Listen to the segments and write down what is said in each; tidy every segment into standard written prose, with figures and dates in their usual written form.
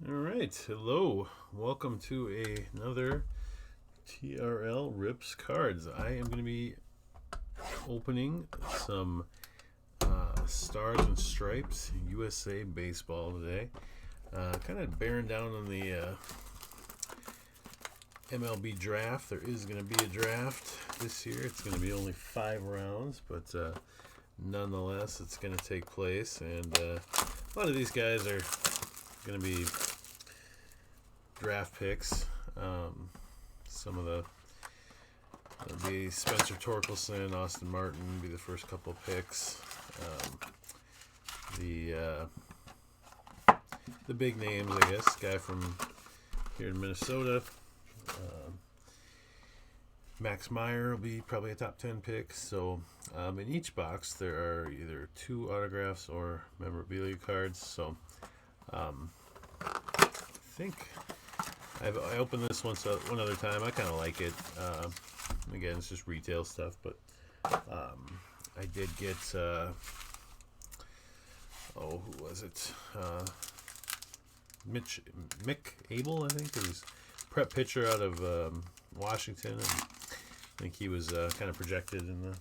All right, hello. Welcome to another TRL Rips Cards. I am going to be opening some Stars and Stripes USA Baseball today. Kind of bearing down on the MLB draft. There is going to be a draft this year. It's going to be only 5 rounds, but nonetheless, it's going to take place. And a lot of these guys are going to be draft picks. Some of the it'll be Spencer Torkelson, Austin Martin be the first couple picks. The big names, I guess, guy from here in Minnesota. Max Meyer will be probably a top 10 pick. So in each box there are either 2 autographs or memorabilia cards. So I think I opened this one other time. I kind of like it. Again, it's just retail stuff, but I did get who was it? Mick Abel, I think, is prep pitcher out of Washington, and I think he was kind of projected in the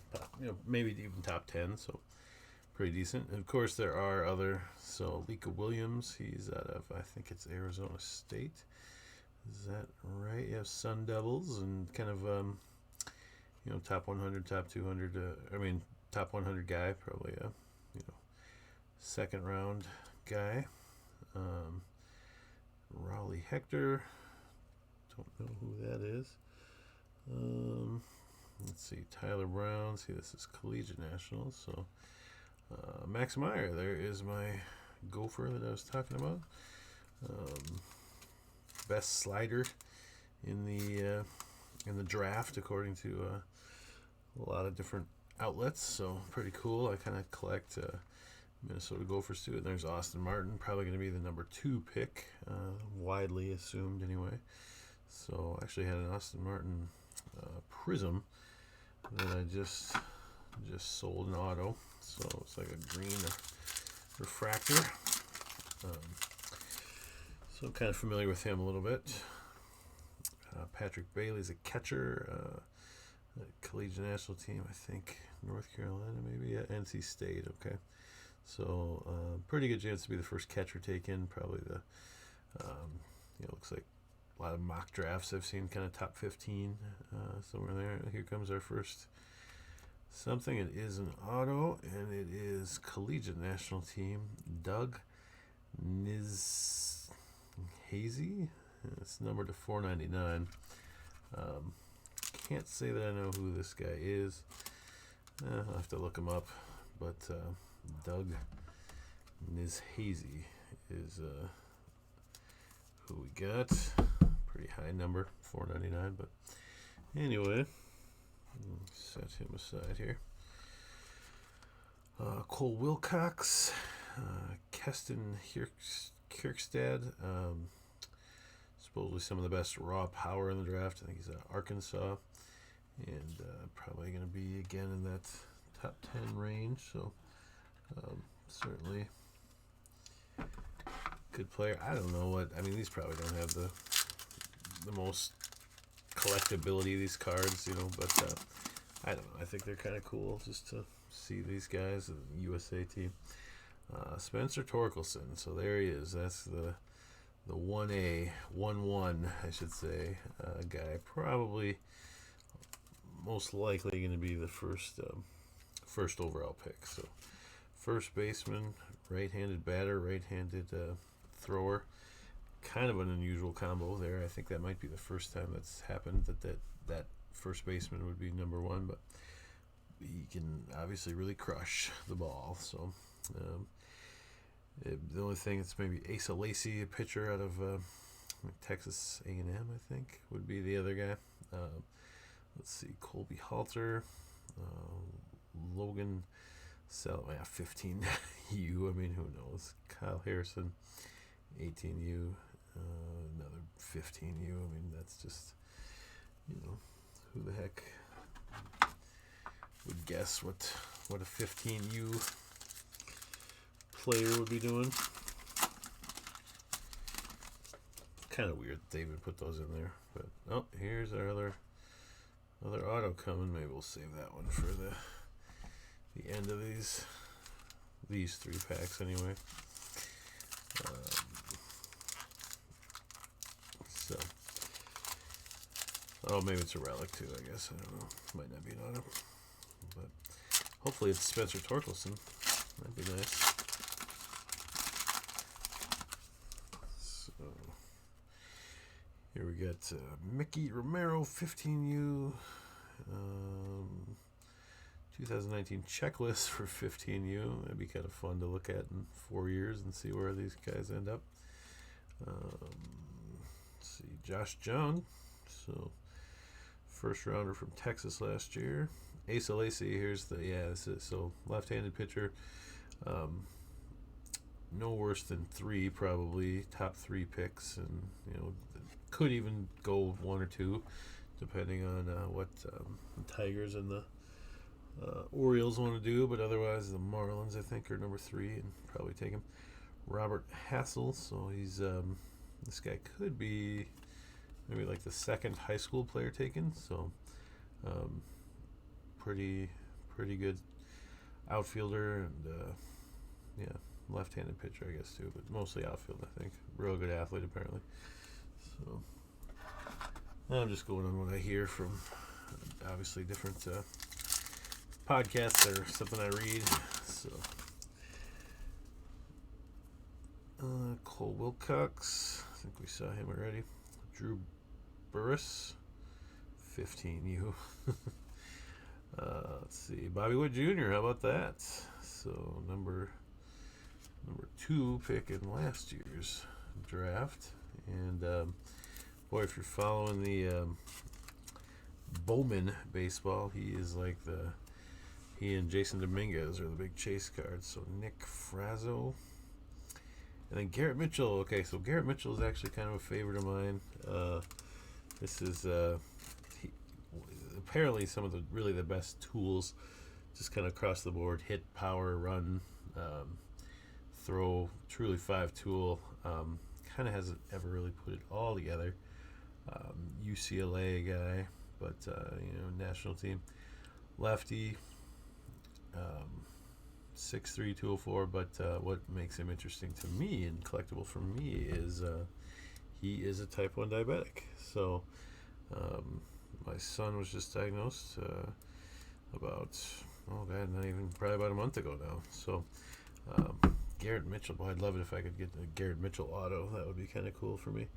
maybe even top 10, so pretty decent. And of course, there are other. So Lika Williams, he's out of, I think it's Arizona State. Is that right? You have Sun Devils and kind of top 100, top 200. Top 100 guy, probably a second round guy. Raleigh Hector. Don't know who that is. Let's see, Tyler Brown. See, this is Collegiate Nationals. So Max Meyer, there is my gopher that I was talking about. Best slider in the draft, according to a lot of different outlets. So pretty cool. I kind of collect Minnesota Gophers too. And there's Austin Martin, probably going to be the number 2 pick, widely assumed anyway. So I actually had an Austin Martin Prism that I just sold an auto. So it's like a green refractor. So I'm kind of familiar with him a little bit. Patrick Bailey's a catcher. Collegiate National Team, I think North Carolina, maybe. Yeah, NC State. Okay. So pretty good chance to be the first catcher taken. Probably the looks like a lot of mock drafts I've seen kind of top 15 somewhere there. Here comes our first something. It is an auto, and it is Collegiate National Team Doug Hazy. It's numbered to 499. Can't say that I know who this guy is. I'll have to look him up. But Doug Hazy is who we got. Pretty high number, 499. But anyway, set him aside here. Cole Wilcox, Keston Kierkegaard. Supposedly some of the best raw power in the draft. I think he's at Arkansas, and probably going to be again in that top 10 range. So certainly good player. I don't know what. I mean, these probably don't have the most collectability of these cards, but I don't know. I think they're kind of cool just to see these guys, the USA team. Spencer Torkelson. So there he is. That's the 1A, 1-1, I should say, guy. Probably most likely going to be the first overall pick. So first baseman, right-handed batter, right-handed thrower. Kind of an unusual combo there. I think that might be the first time that's happened that first baseman would be number 1, but he can obviously really crush the ball. So the only thing is maybe Asa Lacy, a pitcher out of Texas A&M, I think, would be the other guy. Let's see, Colby Halter, Logan 15U. I mean, who knows? Kyle Harrison, 18U, another 15U. I mean, that's just, who the heck would guess what a 15U player would be doing. kind of weird that they even put those in there. But oh, here's our other auto coming. Maybe we'll save that one for the end of these 3 packs anyway. So, oh, maybe it's a relic too. I guess I don't know. Might not be an auto, but hopefully it's Spencer Torkelson. That'd be nice. So here we got Mickey Romero 15U. 2019 checklist for 15U. That'd be kind of fun to look at in 4 years and see where these guys end up. Let's see, Josh Jung. So, first rounder from Texas last year. Asa Lacy, here's the, this is, so left-handed pitcher. No worse than 3, probably. Top 3 picks, and, could even go 1 or 2, depending on what the Tigers and the Orioles want to do, but otherwise the Marlins, I think, are number 3 and probably take him. Robert Hassel, so he's this guy could be maybe like the second high school player taken, so pretty good outfielder, and left-handed pitcher, I guess, too, but mostly outfield, I think. Real good athlete, apparently. So I'm just going on what I hear from obviously different podcasts or something I read. So Cole Wilcox, I think we saw him already. Drew Burris, 15U. Let's see, Bobby Wood Jr., how about that? So number 2 pick in last year's draft. And boy, if you're following the Bowman baseball, he is like he and Jason Dominguez are the big chase cards. So Nick Frazzo. And then Garrett Mitchell. Okay, so Garrett Mitchell is actually kind of a favorite of mine. This is apparently some of the best tools, just kind of across the board. Hit, power, run, throw. Truly 5 tool. Kind of hasn't ever really put it all together. UCLA guy, but national team. Lefty. 6'3", 204, but what makes him interesting to me and collectible for me is he is a type 1 diabetic. So my son was just diagnosed about probably about a month ago now. So Garrett Mitchell, boy, I'd love it if I could get a Garrett Mitchell auto. That would be kind of cool for me.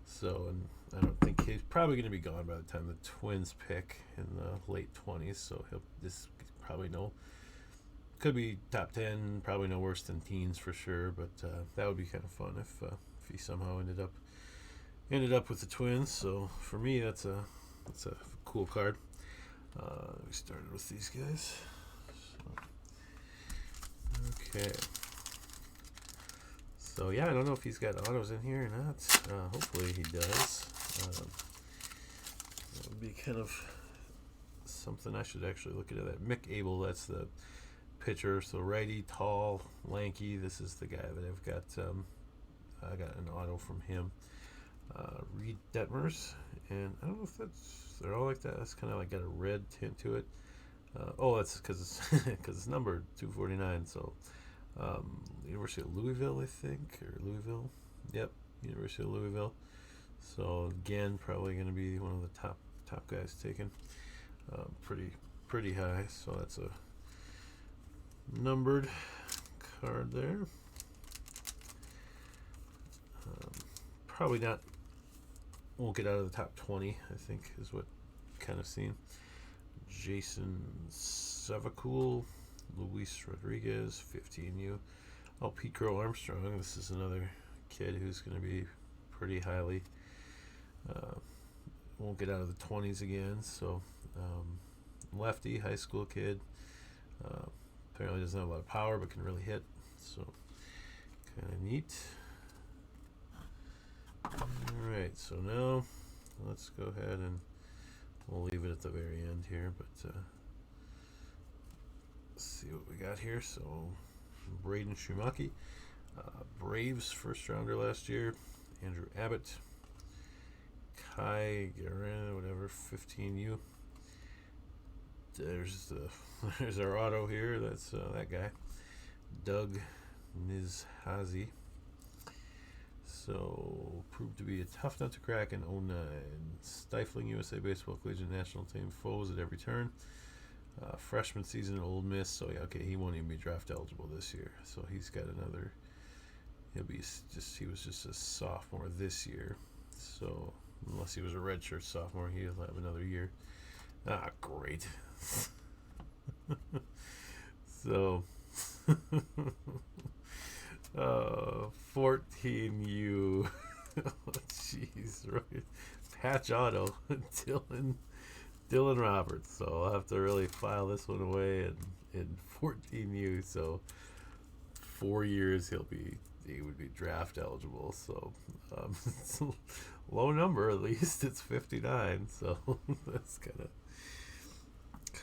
So, and I don't think he's probably going to be gone by the time the Twins pick in the late 20s. So this probably could be top 10, probably no worse than teens for sure. But that would be kind of fun if he somehow ended up with the Twins. So for me, that's a cool card. We started with these guys. So, okay. So I don't know if he's got autos in here or not. Hopefully he does. That would be kind of something I should actually look at. That Mick Abel, that's the pitcher. So righty, tall, lanky. This is the guy that I've got. I got an auto from him. Reed Detmers, and I don't know if they're all like that. That's kind of like got a red tint to it. That's because it's numbered 249. So. University of Louisville, I think, or Louisville. Yep, University of Louisville. So again, probably going to be one of the top guys taken. Pretty high. So that's a numbered card there. Probably not. Won't get out of the top 20. I think is what kind of seen. Jason Savakul. Luis Rodriguez, 15U. Pete Crow Armstrong. This is another kid who's going to be pretty highly. Won't get out of the 20s again. So, lefty, high school kid. Apparently doesn't have a lot of power, but can really hit. So, kind of neat. Alright, so now let's go ahead and we'll leave it at the very end here, but let's see what we got here. So Braden Shumaki, Braves first rounder last year. Andrew Abbott, Kai Guerin, whatever, 15U. There's our auto here. That's that guy, Doug Nizhazi. So, proved to be a tough nut to crack in '09. Stifling USA Baseball Collegiate National Team foes at every turn. Freshman season at Ole Miss. So, yeah, okay, he won't even be draft eligible this year. So, he's got another. He was just a sophomore this year. So, unless he was a redshirt sophomore, he'll have another year. Ah, great. So. 14U. Jeez, right. Patch auto. Dylan Roberts. So I'll have to really file this one away in 14U. So 4 years he would be draft eligible. So it's a low number, at least it's 59. So that's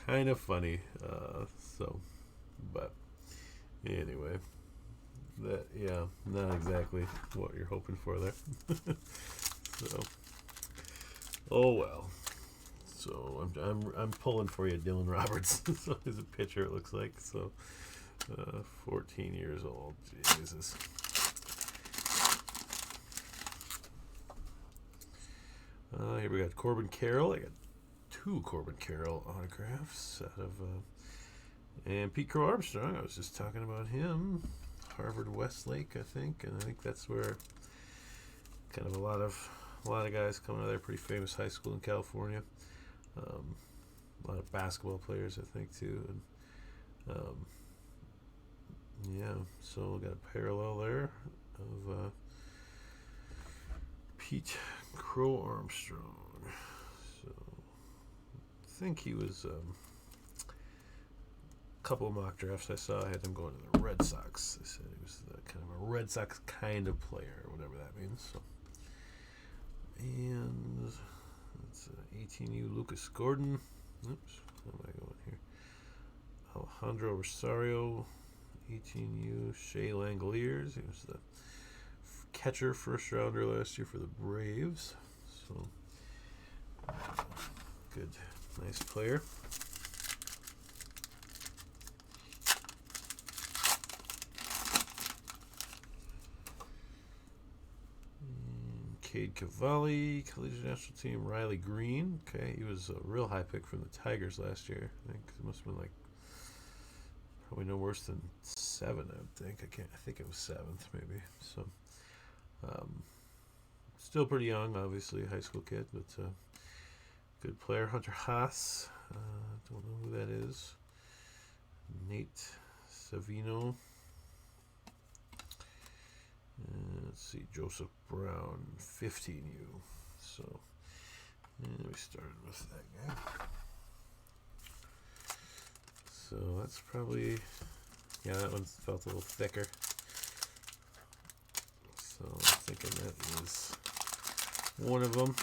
kind of funny. But anyway. Not exactly what you're hoping for there. So, oh well. So I'm pulling for you, Dylan Roberts. So he's a pitcher, it looks like. So, 14 years old. Jesus. Here we got Corbin Carroll. I got 2 Corbin Carroll autographs out of, and Pete Crow Armstrong. I was just talking about him. Harvard Westlake, I think, and I think that's where kind of a lot of guys coming out of there. Pretty famous high school in California. A lot of basketball players, I think, too. And so we got a parallel there of Pete Crow Armstrong. So I think he was. Couple of mock drafts I saw had him going to the Red Sox. They said he was kind of a Red Sox kind of player, or whatever that means. So, and it's 18U Lucas Gordon. Oops, how am I going here? Alejandro Rosario, 18U Shea Langoliers. He was the catcher, first rounder last year for the Braves. So, good, nice player. Cade Cavalli, Collegiate National Team, Riley Green. Okay, he was a real high pick from the Tigers last year. I think it must have been probably no worse than 7. I would think. I think it was 7th maybe. So, still pretty young, obviously, high school kid, but good player. Hunter Haas. Don't know who that is. Nate Savino. Let's see, Joseph Brown, 15U. So, we started with that guy. So that's probably, that one felt a little thicker. So I'm thinking that is one of them.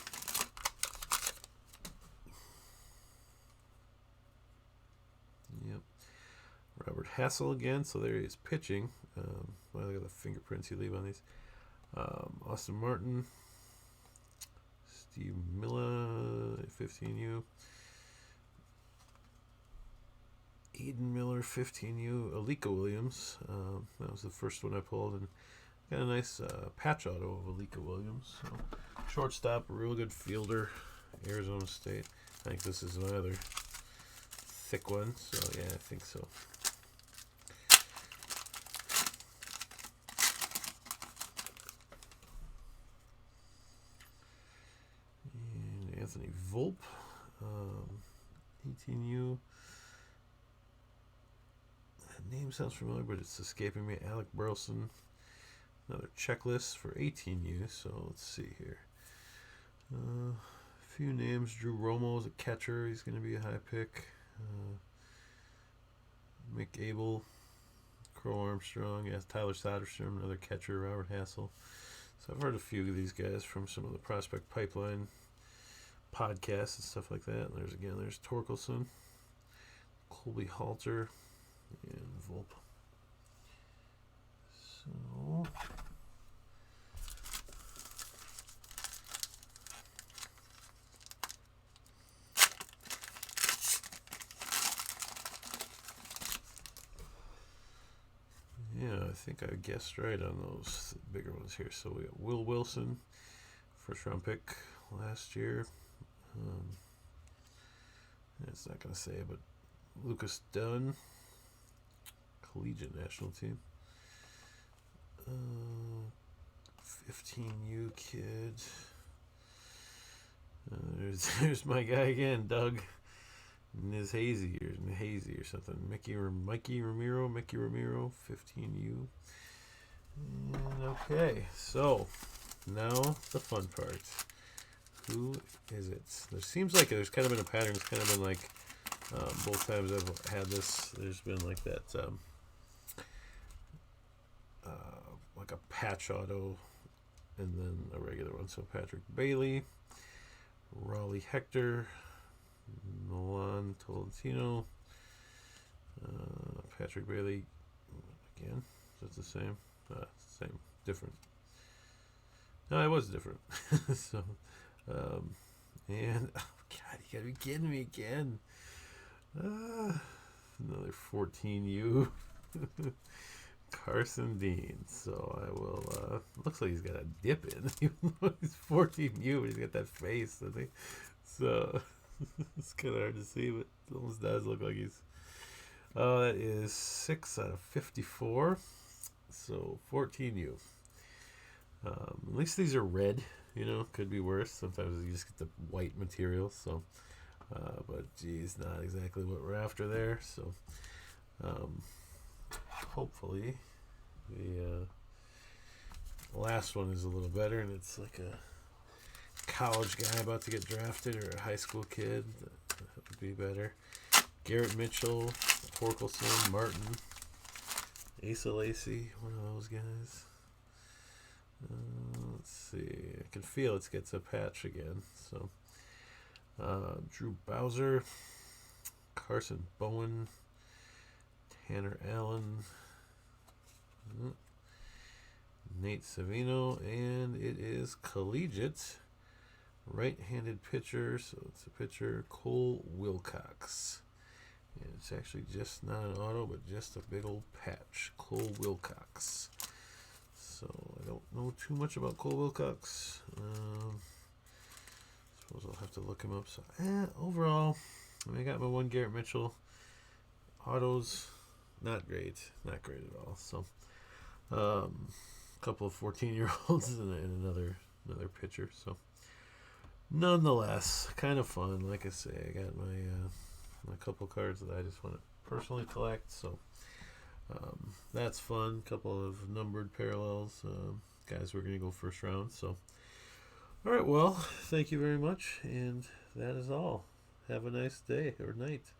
Yep. Robert Hassel again. So there he is pitching. Look at the fingerprints you leave on these. Austin Martin, Steve Miller, 15U. Eden Miller, 15U. Alika Williams. That was the first one I pulled, and got a nice patch auto of Alika Williams. So, shortstop, real good fielder, Arizona State. I think this is another thick one. So yeah, I think so. Anthony Volpe, 18U. That name sounds familiar, but it's escaping me. Alec Burleson. Another checklist for 18U. So let's see here. A few names. Drew Romo is a catcher. He's going to be a high pick. Mick Abel, Crow Armstrong. Yes, Tyler Soderstrom, another catcher. Robert Hassel. So I've heard a few of these guys from some of the Prospect Pipeline podcasts and stuff like that. And there's Torkelson, Colby Halter, and Volpe. So think I guessed right on those bigger ones here. So we got Will Wilson, first round pick last year. It's not going to say, but Lucas Dunn, collegiate national team. 15U kid. There's my guy again, Doug. Hazy or something. Mickey Ramiro, 15U. And okay, so now the fun part. Who is it? There seems like there's kind of been a pattern. It's kind of been like both times I've had this. There's been like that, like a patch auto, and then a regular one. So Patrick Bailey, Raleigh Hector, Milan Tolentino, Patrick Bailey again. Is that the same? Same, different. No, it was different. So, and oh God, you gotta be kidding me again. Another 14U. Carson Dean. So I will. Looks like he's got a dip in. Even though he's 14U, he's got that face, doesn't he? So it's kind of hard to see, but it almost does look like he's. Oh, that is 6 out of 54. So 14U. At least these are red. Could be worse. Sometimes you just get the white material. So, but geez, not exactly what we're after there. So, hopefully, the last one is a little better, and it's like a college guy about to get drafted or a high school kid. That would be better. Garrett Mitchell, Torkelson, Martin, Asa Lacey, one of those guys. Let's see. I can feel it gets a patch again. So, Drew Bowser, Carson Bowen, Tanner Allen, Nate Savino, and it is collegiate right-handed pitcher. So it's a pitcher, Cole Wilcox. And it's actually just not an auto, but just a big old patch, Cole Wilcox. So I don't know too much about Cole Wilcox. Suppose I'll have to look him up. So overall, I got my one Garrett Mitchell. Autos, not great at all. So a couple of 14-year-olds and another pitcher. So nonetheless, kind of fun. Like I say, I got my couple cards that I just want to personally collect. So. That's fun. Couple of numbered parallels. Guys, we're going to go first round. So, all right. Well, thank you very much. And that is all. Have a nice day or night.